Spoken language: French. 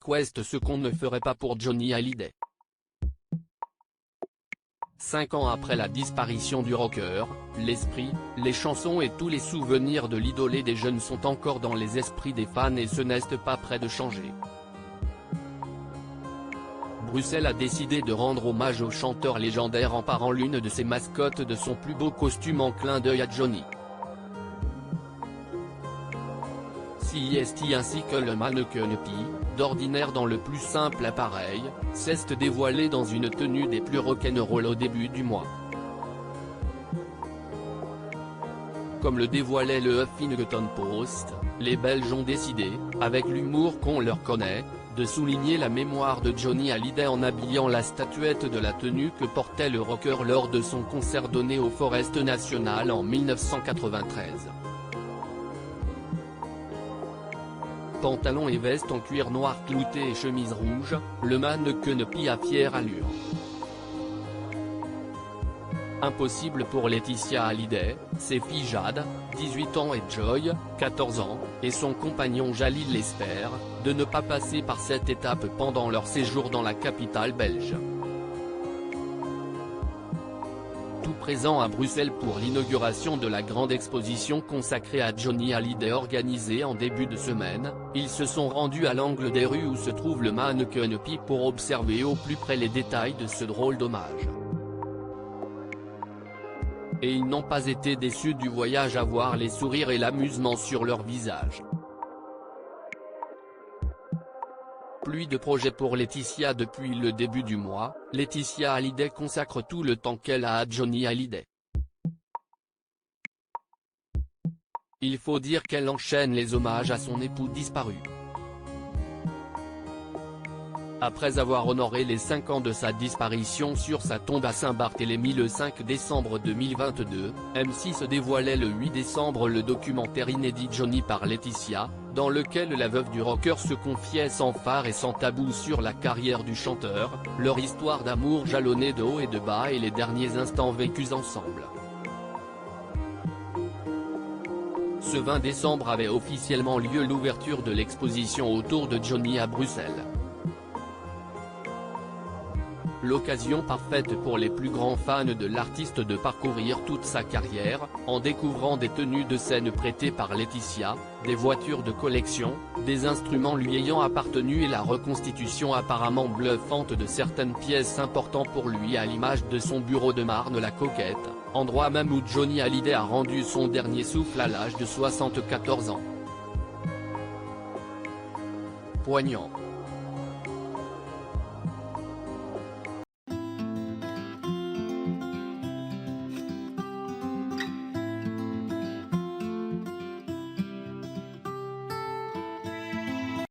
West ce qu'on ne ferait pas pour Johnny Hallyday. 5 ans après la disparition du rocker, l'esprit, les chansons et tous les souvenirs de l'idolé des jeunes sont encore dans les esprits des fans et ce n'est pas près de changer. Bruxelles a décidé de rendre hommage au chanteur légendaire en parant l'une de ses mascottes de son plus beau costume en clin d'œil à Johnny. CIST ainsi que le mannequin P, d'ordinaire dans le plus simple appareil, s'est dévoilé dans une tenue des plus rock'n'roll au début du mois. Comme le dévoilait le Huffington Post, les Belges ont décidé, avec l'humour qu'on leur connaît, de souligner la mémoire de Johnny Hallyday en habillant la statuette de la tenue que portait le rocker lors de son concert donné au Forest National en 1993. Pantalon et veste en cuir noir clouté et chemise rouge, le mannequin P a fière allure. Impossible pour Laetitia Hallyday, ses filles Jade, 18 ans et Joy, 14 ans, et son compagnon Jalil l'espère, de ne pas passer par cette étape pendant leur séjour dans la capitale belge. Tout présent à Bruxelles pour l'inauguration de la grande exposition consacrée à Johnny Hallyday organisée en début de semaine, ils se sont rendus à l'angle des rues où se trouve le mannequin P pour observer au plus près les détails de ce drôle d'hommage. Et ils n'ont pas été déçus du voyage à voir les sourires et l'amusement sur leurs visages. Pluie de projets pour Laetitia depuis le début du mois, Laetitia Hallyday consacre tout le temps qu'elle a à Johnny Hallyday. Il faut dire qu'elle enchaîne les hommages à son époux disparu. Après avoir honoré les 5 ans de sa disparition sur sa tombe à Saint-Barthélemy le 5 décembre 2022, M6 dévoilait le 8 décembre le documentaire inédit Johnny par Laetitia, dans lequel la veuve du rocker se confiait sans phare et sans tabou sur la carrière du chanteur, leur histoire d'amour jalonnée de haut et de bas et les derniers instants vécus ensemble. Ce 20 décembre avait officiellement lieu l'ouverture de l'exposition autour de Johnny à Bruxelles. L'occasion parfaite pour les plus grands fans de l'artiste de parcourir toute sa carrière, en découvrant des tenues de scène prêtées par Laetitia, des voitures de collection, des instruments lui ayant appartenu et la reconstitution apparemment bluffante de certaines pièces importantes pour lui à l'image de son bureau de Marne-la-Coquette, endroit même où Johnny Hallyday a rendu son dernier souffle à l'âge de 74 ans. Poignant.